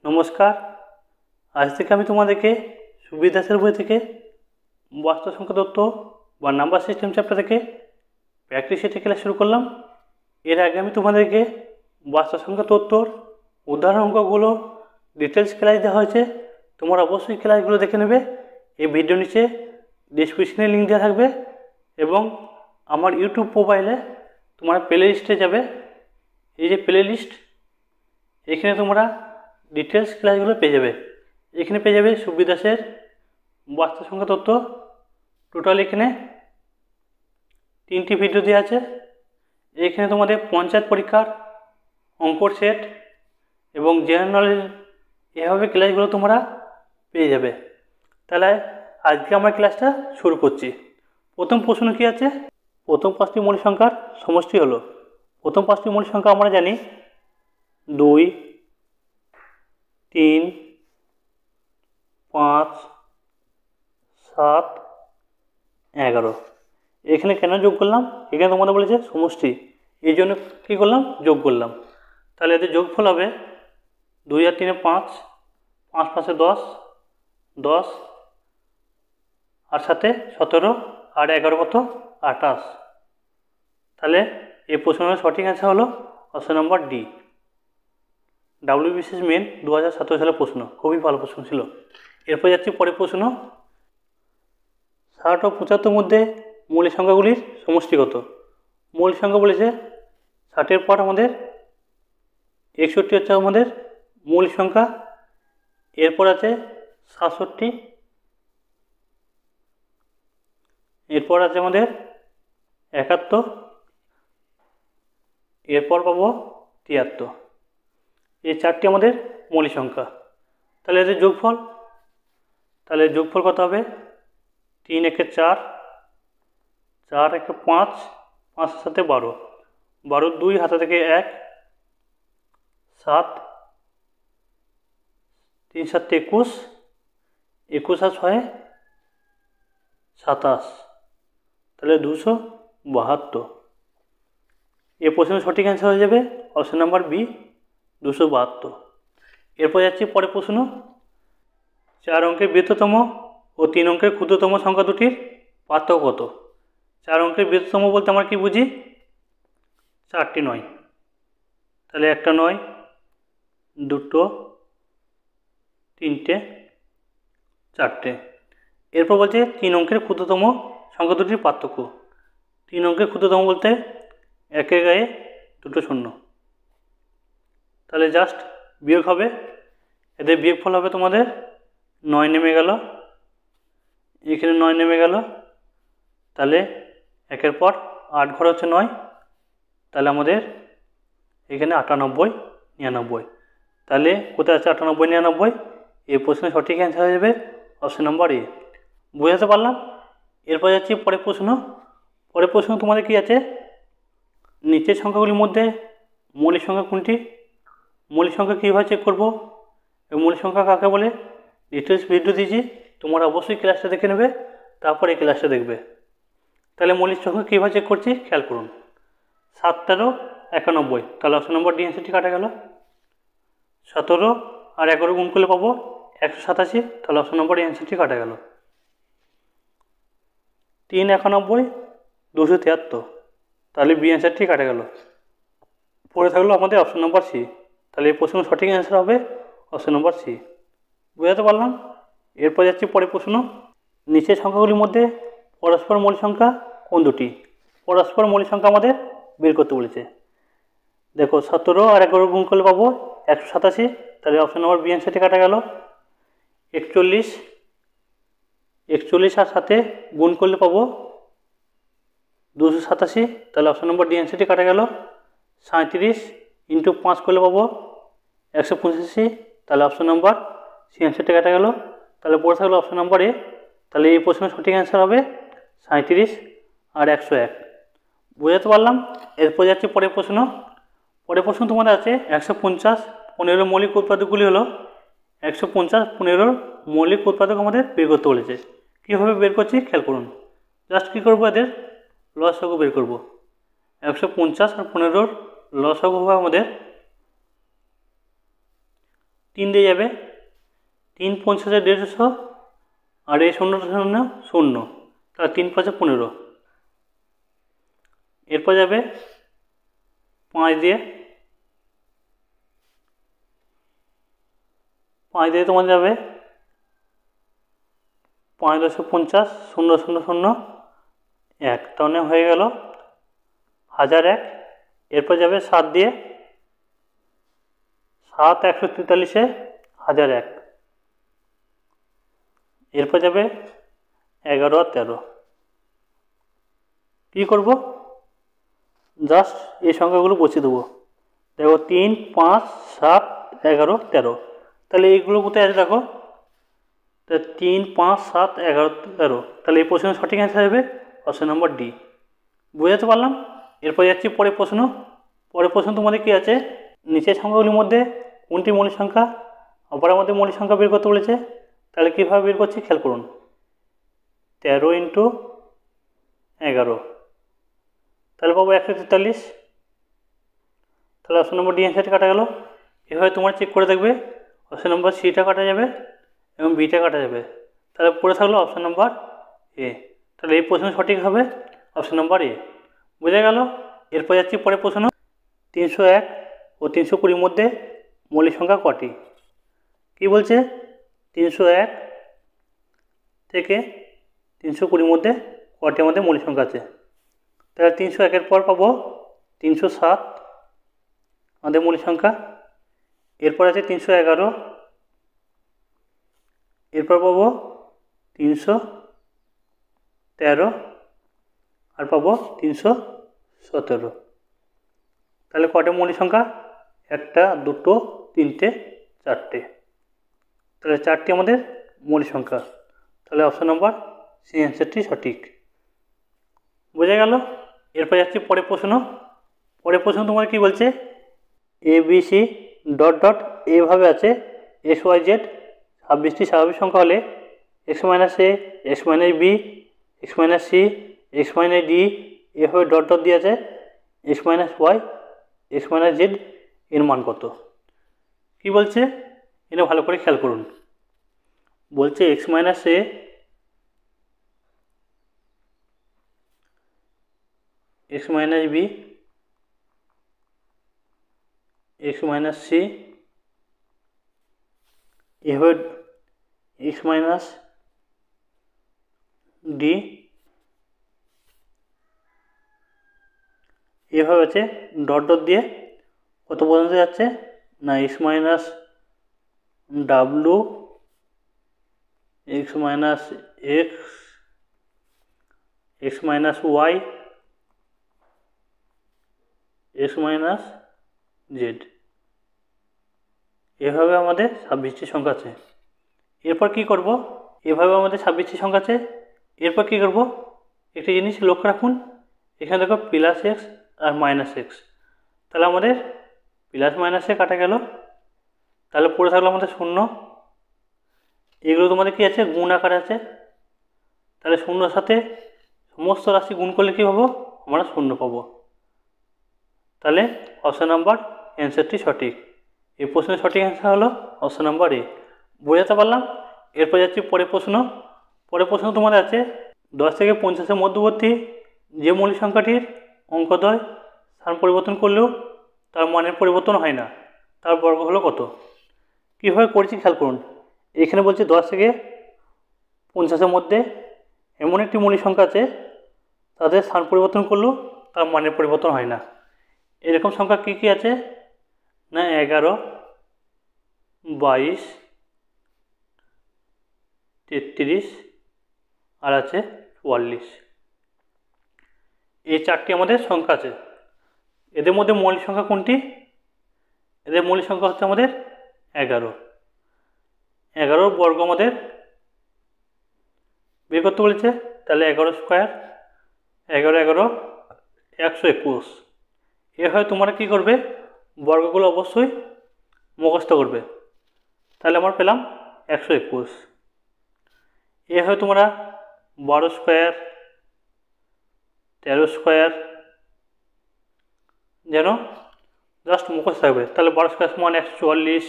নমস্কার। আজ থেকে আমি তোমাদেরকে সুবিদাসের বই থেকে বাস্তব সংখ্যা তত্ত্ব বা নাম্বার সিস্টেম চ্যাপ্টার থেকে প্র্যাকটিস সেটে ক্লাস শুরু করলাম। এর আগে আমি তোমাদেরকে বাস্তব সংখ্যা তত্ত্বর উদাহরণ অঙ্কগুলো ডিটেলস ক্লাস দেওয়া হয়েছে। তোমরা অবশ্যই ক্লাসগুলো দেখে নেবে। এই ভিডিও নিচে ডিসক্রিপশনে লিঙ্ক দেওয়া থাকবে এবং আমার ইউটিউব প্রোফাইলে তোমরা প্লে লিস্টে যাবে। এই যে প্লে লিস্ট, এখানে তোমরা ডিটেলস ক্লাসগুলো পেয়ে যাবে। এখানে পেয়ে যাবে সুবিদাসের বাস্তব সংখ্যা তত্ত্ব। টোটাল এখানে 3টি ভিডিও দেওয়া আছে। এখানে তোমাদের পঞ্চায়েত পরীক্ষার অঙ্কর সেট এবং জেনারেল নলেজ এভাবে ক্লাসগুলো তোমরা পেয়ে যাবে। তাহলে আজকে আমরা ক্লাসটা শুরু করছি। প্রথম প্রশ্ন কি আছে? প্রথম 5টি মৌলিক সংখ্যার সমষ্টি হলো। প্রথম 5টি মৌলিক সংখ্যা আমরা জানি 2, 3, 5, 7, 11। এখানে কেন যোগ করলাম? এখানে তোমাদের বলেছে সমষ্টি, এই জন্য কী করলাম? যোগ করলাম। তাহলে এদের যোগফল হবে 2 আর 3 5, 5 5 10, 10 আর 7 17 আর 11 কত? 28। তাহলে এই প্রশ্নের সঠিক অ্যান্সার হলো option number D. WBCS main 2017 সালের প্রশ্ন, খুবই ভালো প্রশ্ন ছিল। এরপর যাচ্ছি পরের প্রশ্ন। 60 ও 75 মধ্যে মৌলিক সংখ্যাগুলির সমষ্টি কত? মৌলিক সংখ্যা বলেছে 60-এর পর আমাদের 61 হচ্ছে আমাদের মৌলিক সংখ্যা। এরপর আছে 67, এরপর আছে আমাদের 71, এরপর পাবো 73। এই 4টি আমাদের মৌলিক সংখ্যা। তাহলে এদের যোগফল, তাহলে যোগফল কত হবে? 3 একে 4, 4 একে 5, 5 সাথে 12, 12 2 হাতে থেকে 1, 7, 3 7 21, 21 আর 6 27, তাহলে 272। এই প্রশ্নের সঠিক অ্যান্সার হয়ে যাবে অপশন নাম্বার বি, 272। এরপর যাচ্ছি পরের প্রশ্ন। 4 অঙ্কের বৃহত্তম ও 3 অঙ্কের ক্ষুদ্রতম সংখ্যা দুটির পার্থক্য কত? 4 অঙ্কের বৃহত্তম বলতে আমরা কি বুঝি? 4টি নয়, তাহলে একটা 9, 2, 3, 4। এরপর বলছে 3 অঙ্কের ক্ষুদ্রতম সংখ্যা দুটির পার্থক্য। 3 অঙ্কের ক্ষুদ্রতম বলতে 1-এর গায়ে 2টো শূন্য, তাহলে জাস্ট বিয়োগ হবে। এদের বিয়োগফল হবে তোমাদের 9 নেমে গেল, এখানে 9 নেমে গেল, তাহলে 1-এর পর 8 ঘর হচ্ছে 9, তাহলে আমাদের এখানে 98 99। তাহলে কোথায় আছে 98 99? এই প্রশ্নের সঠিক অ্যান্সার হয়ে যাবে অপশন নম্বর এ। বুঝাতে পারলাম? এরপর যাচ্ছি পরের প্রশ্ন। পরের প্রশ্ন তোমাদের কি আছে? নিচের সংখ্যাগুলির মধ্যে মৌলিক সংখ্যা কোনটি? মৌলিক সংখ্যা কীভাবে চেক করবো এবং মৌলিক সংখ্যা কাকে বলে ডিটেলস ভিডিও দিয়েছি, তোমরা অবশ্যই ক্লাসটা দেখে নেবে, তারপর এই ক্লাসটা দেখবে। তাহলে মৌলিক সংখ্যা কীভাবে চেক করছি খেয়াল করুন। 7 13 91, তাহলে অপশন নম্বর ডি অ্যান্সারটি কাটা গেল। 17 আর 11 গুণ করলে পাবো 187, তাহলে অপশন নম্বর ডি অ্যান্সারটি কাটা গেল। 3 91 273, তাহলে বি অ্যান্সারটি কাটা গেল। পড়ে থাকলো আমাদের অপশন নম্বর সি, তাহলে এই প্রশ্নের সঠিক অ্যান্সার হবে অপশন নম্বর সি। বুঝাতে পারলাম? এরপর যাচ্ছি পরের প্রশ্ন। নিচের সংখ্যাগুলির মধ্যে পরস্পর মৌলিক সংখ্যা কোন দুটি? পরস্পর মৌলিক সংখ্যা আমাদের বের করতে বলেছে। দেখো 17 আর 11 গুণ করলে পাবো 187, তাহলে অপশন নম্বর বি অ্যান্সারটি কাটা গেল। 41 আর 7 গুণ করলে পাবো 287, তাহলে অপশন নম্বর ডি অ্যান্সারটি কাটা গেল। 37 ইন্টু 5 করলে পাবো 185, তাহলে অপশন নম্বর সি অ্যান্সারটি কাটা গেল। তাহলে পড়ে থাকলো অপশন নম্বর এ। তাহলে এই প্রশ্নের সঠিক অ্যান্সার হবে 37 আর 101। বুঝাতে পারলাম? এরপর যাচ্ছে পরের প্রশ্ন। পরের প্রশ্ন তোমাদের আছে 150 15 মৌলিক উৎপাদকগুলি হলো 150 15 মৌলিক উৎপাদক আমাদের বের করতে বলেছে। কীভাবে বের করছি খেয়াল করুন। জাস্ট কী করবো, এদের লসাগু বের করবো। 150 আর 15 লসাগু হবে আমাদের 3 দিয়ে যাবে, 3 50 150, আর এই 0 0 0, তাহলে 3 5 15। এরপর যাবে 5 দিয়ে, 5 দিয়ে তোমার যাবে 5 10 50, 0 0 0 1, তাহলে হয়ে গেল 1001। এরপর যাবে 7 দিয়ে, 7 143 1001। এরপর যাবে 11 আর 13। কী করব, জাস্ট এই সংখ্যাগুলো বসিয়ে দেবো। দেখো 3 5 7 11 13, তাহলে এইগুলো কোথায় আছে দেখো, তো 3 5 7 11 13, তাহলে এই প্রশ্নের সঠিক অ্যান্সার হবে অপশন নম্বর ডি। বুঝাতে পারলাম। এরপর যাচ্ছি পরের প্রশ্ন। পরের প্রশ্ন তোমাদের কী আছে, নিচের সংখ্যাগুলির মধ্যে কোনটি মৌলিক সংখ্যা, অপরের মধ্যে মৌলিক সংখ্যা বের করতে বলেছে। তাহলে কীভাবে বের করছি খেয়াল করুন। 13 × 11, তাহলে পাবো 143। তাহলে অপশন নম্বর ডি অ্যান্সারটা কাটা গেল। এভাবে তোমার চেক করে দেখবে অপশন নম্বর সিটা কাটা যাবে এবং বিটা কাটা যাবে। তাহলে পড়ে থাকলো অপশন নম্বর এ। তাহলে এই প্রশ্ন সঠিক হবে অপশন নম্বর এ। বোঝা গেল। এরপর যাচ্ছি পরের প্রশ্ন। 301 ও 320 মধ্যে মৌলিক সংখ্যা কটি। কি বলছে, 301 থেকে 320 মধ্যে কটি আমাদের মৌলিক সংখ্যা আছে। তাহলে 301-এর পর পাবো 307 আমাদের মৌলিক সংখ্যা। এরপর আছে 311, এরপর পাবো 313, আর পাবো 317। তাহলে কটা মৌলিক সংখ্যা, 1 2 3 4। তাহলে 4টি আমাদের মৌলিক সংখ্যা। তাহলে অপশন নম্বর সি অ্যান্সারটি সঠিক। বোঝা গেল। এরপর যাচ্ছি পরের প্রশ্ন। পরের প্রশ্ন তোমার কি বলছে, A B C dot dot এভাবে আছে, এক্স ওয়াই জেড 26টি স্বাভাবিক সংখ্যা হলে X minus A, X minus B, X minus C, X minus D, এভাবে ডট ডট দিয়ে আছে, X minus Y, X minus Z এর মান কত। কি বলছে এটা ভালো করে খেয়াল করুন। বলছে X minus A, X minus B, X minus C, এভাবে এক্স মাইনাস ডি, এভাবে আছে ডট ডট দিয়ে কত পর্যন্ত যাচ্ছে না, X minus W, X minus X, X minus Y, X minus Z. এভাবে আমাদের 26টি সংখ্যা আছে। এরপর কি করব, এভাবে আমাদের 26টি সংখ্যা আছে। এরপর কি করব, একটি জিনিস লক্ষ্য রাখুন, এখানে দেখো প্লাস এক্স আর মাইনাস এক্স, তাহলে আমাদের প্লাস মাইনাসে কাটা গেল। তাহলে পড়ে থাকলো আমাদের 0। এগুলো তোমাদের কি আছে, গুণ আকারে আছে। তাহলে 0-র সাথে সমস্ত রাশি গুণ করলে কী পাবো, আমরা 0 পাবো। তাহলে অপশন নাম্বার অ্যান্সারটি সঠিক। এই প্রশ্নের সঠিক অ্যান্সার হলো অপশন নাম্বার এ। বোঝাতে পারলাম। এরপর যাচ্ছি পরের প্রশ্ন। পরের প্রশ্ন তোমাদের আছে 10 থেকে 50-এর মধ্যবর্তী যে মৌলিক সংখ্যাটির অঙ্কদ্বয় স্থান পরিবর্তন করলেও তার মানের পরিবর্তন হয় না, তার বর্গ হলো কত। কীভাবে করেছি খেয়াল করুন। এখানে বলছে 10 থেকে 50-এর মধ্যে এমন একটি মৌলিক সংখ্যা আছে তাদের স্থান পরিবর্তন করলেও তার মানের পরিবর্তন হয় না। এরকম সংখ্যা কী কী আছে না, 11, 22, 33 আর আছে 44। এই 4টি আমাদের সংখ্যা আছে। এদের মধ্যে মৌলিক সংখ্যা কোনটি, এদের মৌলিক সংখ্যা হচ্ছে আমাদের 11। 11 বর্গ আমাদের বের করতে বলেছে। তাহলে 11 স্কোয়ার, 11 11 121। এভাবে তোমরা কী করবে, বর্গগুলো অবশ্যই মুখস্থ করবে। তাহলে আমরা পেলাম 121। এভাবে তোমরা 12 স্কোয়ার, 13 স্কোয়ার যেন জাস্ট মুখস্থ থাকবে। তাহলে 12 স্কোয়ার সমান 144,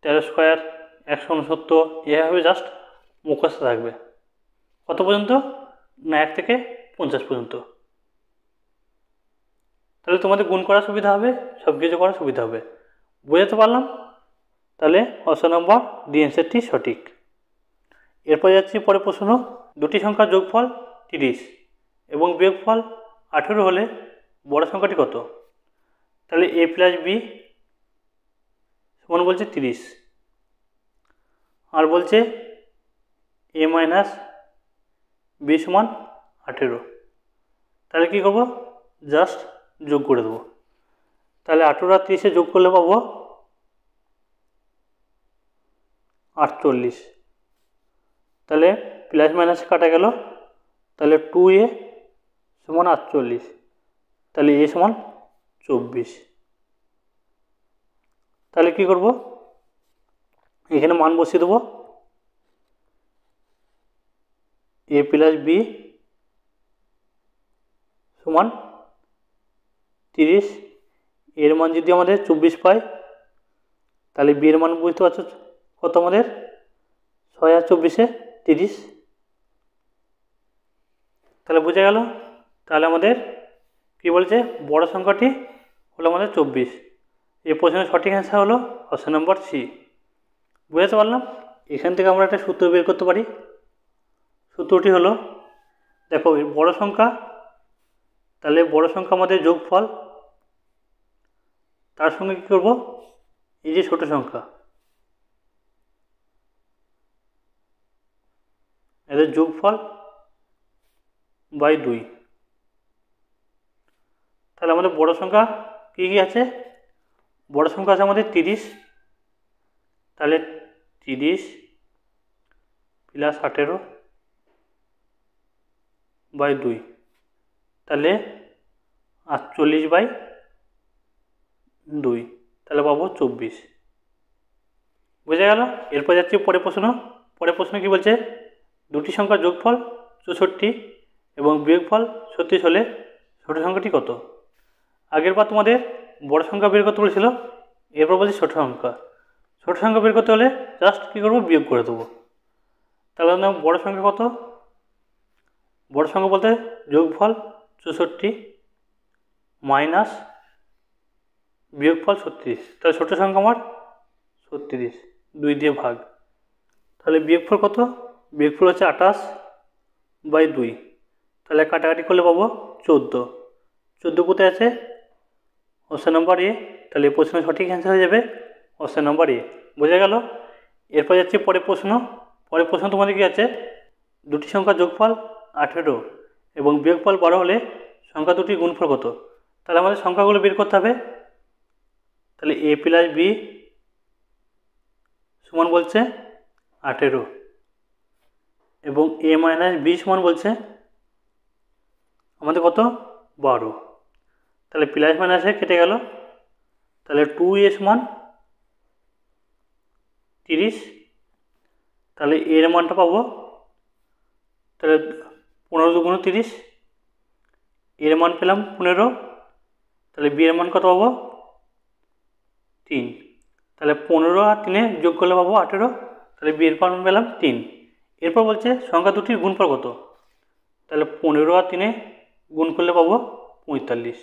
13 স্কোয়ার 169, এভাবে জাস্ট মুখস্থ থাকবে। কত পর্যন্ত? না 1 থেকে 50 পর্যন্ত। তাহলে তোমাদের গুণ করার সুবিধা হবে, সব কিছু করার সুবিধা হবে। বুঝতে পারলাম? তাহলে অপশন নম্বর ডি অ্যান্সারটি সঠিক। এরপর যাচ্ছি পরের প্রশ্ন। দুটি সংখ্যার যোগফল 30 এবং বিয়োগফল 18 হলে বড় সংখ্যাটি কত? তাহলে a প্লাস বি সমান বলছে 30, আর বলছে a মাইনাস বি সমান 18। তাহলে কী করবো? জাস্ট যোগ করে দেবো। তাহলে 18 আর 30 যোগ করলে পাবো 48। তাহলে প্লাস মাইনাসে কাটা গেল, তাহলে 2a সমান 48, তাহলে a সমান 24। তাহলে কী করব? এখানে মান বসিয়ে দেবো। a প্লাস বি সমান 30, এর মান যদি আমাদের 24 পাই, তাহলে বি এর মান বুঝতে পারছো কত আমাদের? 6 আর 24-এ 30। তাহলে বুঝে গেল। তাহলে আমাদের কী বলছে? বড় সংখ্যাটি হলো আমাদের 24। এই প্রশ্নের সঠিক অ্যান্সার হলো অপশন নম্বর সি। বুঝতে পারলাম? এখান থেকে আমরা একটা সূত্র বের করতে পারি। সূত্রটি হলো, দেখো বড় সংখ্যা, তাহলে বড় সংখ্যা আমাদের যোগফল, তার সঙ্গে কী করব? এই যে ছোট সংখ্যা, এদের যোগফল বাই 2। তাহলে আমাদের বড় সংখ্যা কী কী আছে? বড় সংখ্যা আছে আমাদের 30, তাহলে 30 প্লাস 18 বাই 2, তাহলে 48 বাই 2, তাহলে পাবো 24। বুঝে গেল? এরপর যাচ্ছি পরের প্রশ্ন। পরের প্রশ্ন কী বলছে? দুটি সংখ্যার যোগফল 64 এবং বিয়োগফল 36 হলে ছোট সংখ্যাটি কত? আগের বার তোমাদের বড় সংখ্যা বের করতে বলেছিল, এরপর বলছি ছোট সংখ্যা। ছোট সংখ্যা বের করতে হলে জাস্ট কী করবো? বিয়োগ করে দেবো। তাহলে না বড় সংখ্যা কত? বড় সংখ্যা বলতে যোগফল 64 মাইনাস বিয়োগফল 36, তাহলে ছোটো সংখ্যা আমার 36, 2 দিয়ে ভাগ। তাহলে বিয়োগফল কত? বিয়োগফল হচ্ছে 28 বাই 2, তাহলে কাটাকাটি করলে পাবো 14। 14 কোথায় আছে? অপশন নম্বর এ। তাহলে এই প্রশ্নের সঠিক অ্যান্সার হয়ে যাবে অপশন নম্বর এ। বোঝা গেল? এরপর যাচ্ছি পরের প্রশ্ন। পরের প্রশ্ন তোমাদের কী আছে? দুটি সংখ্যার যোগফল 18 এবং বিয়োগফল 12 হলে সংখ্যা দুটির গুণফল কত? তাহলে আমাদের সংখ্যাগুলো বের করতে হবে। তাহলে a প্লাস বি সমান বলছে 18 এবং a মাইনাস বি সমান বলছে আমাদের কত? 12। তাহলে প্লাস মাইনাসে কেটে গেল, তাহলে 2a সমান 30, তাহলে এর মানটা পাবো, তাহলে 15 দুগুণ 30, এর মান পেলাম 15, তাহলে বি এর মান কত পাবো? 3। তাহলে 15 আর 3 যোগ করলে পাবো 18, তাহলে বি এর মান পেলাম 3। এরপর বলছে সংখ্যা দুটির গুণফল কত? তাহলে 15 আর 3 গুণ করলে পাবো 45।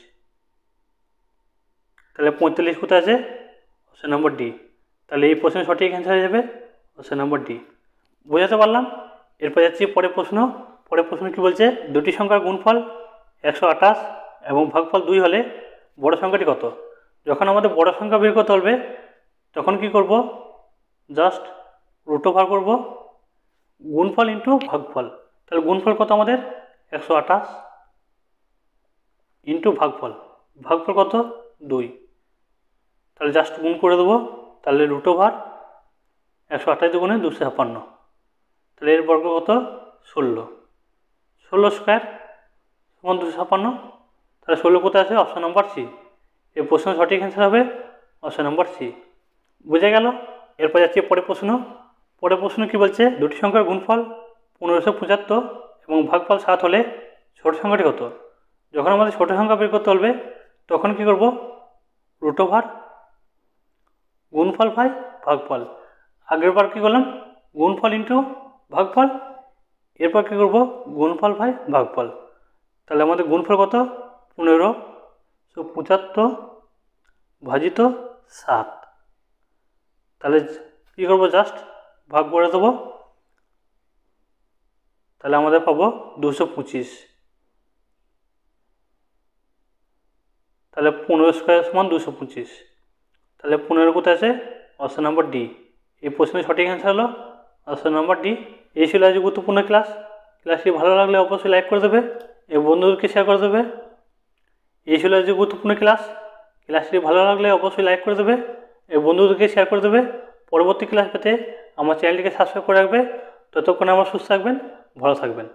তাহলে 45 কোথায় আছে? Option number D. তাহলে এই প্রশ্নের সঠিক অ্যান্সার হয়ে যাবে অপশন নম্বর ডি। বোঝাতে পারলাম? এরপর যাচ্ছি পরের প্রশ্ন। পরের প্রশ্ন কী বলছে? দুটি সংখ্যার গুণফল 128 এবং ভাগফল 2 হলে বড় সংখ্যাটি কত? যখন আমাদের বড় সংখ্যা বের করতে হবে তখন কি করব? জাস্ট রুট ওভার করব গুণফল ইন্টু ভাগফল। তাহলে গুণফল কত আমাদের? 128 ইন্টু ভাগফল, ভাগফল কত? 2। তাহলে জাস্ট গুণ করে দেবো, তাহলে রুট ওভার 128 দুগুণে 256, তাহলে এর বর্গ কত? 16। 16 স্কোয়ার সমান 256, তাহলে 16 কোথায় আছে? Option number C. এই প্রশ্নের সঠিক অ্যান্সার হবে অপশন নম্বর সি। বুঝে গেল? এরপর যাচ্ছি পরের প্রশ্ন। পরের প্রশ্ন কী বলছে? দুটি সংখ্যার গুণফল 1575 এবং ভাগফল 7 হলে ছোট সংখ্যাটি কত? যখন আমাদের ছোট সংখ্যা বের করতে হবে তখন কি করব? রুট ওভার গুণফল বাই ভাগফল। আগের বার কী করলাম, গুণফল ইন্টু ভাগফল, এরপর কী করবো, গুণফল বাই ভাগফল। তাহলে আমাদের গুণফল কত, 1575 ভাজিত 7। তাহলে কী করবো, জাস্ট ভাগ করে দেবো, তাহলে আমাদের পাবো 225। তাহলে 15 স্কোয়ার সমান 225। তাহলে 15 কোথায় আছে, অপশন নাম্বার ডি। এই প্রশ্নের সঠিক অ্যান্সার হলো অপশন নাম্বার ডি। এই ছিল আজ গুরুত্বপূর্ণ ক্লাস। ক্লাসটি ভালো লাগলে অবশ্যই লাইক করে দেবে এবং বন্ধুদেরকে শেয়ার করে দেবে। এই ছিল আজ গুরুত্বপূর্ণ ক্লাস। ক্লাসটি ভালো লাগলে অবশ্যই লাইক করে দেবে এবং বন্ধুদেরকে শেয়ার করে দেবে। পরবর্তী ক্লাস পেতে আমার চ্যানেলটিকে সাবস্ক্রাইব করে রাখবে। ততক্ষণে আমার সুস্থ থাকবেন, ভালো থাকবেন।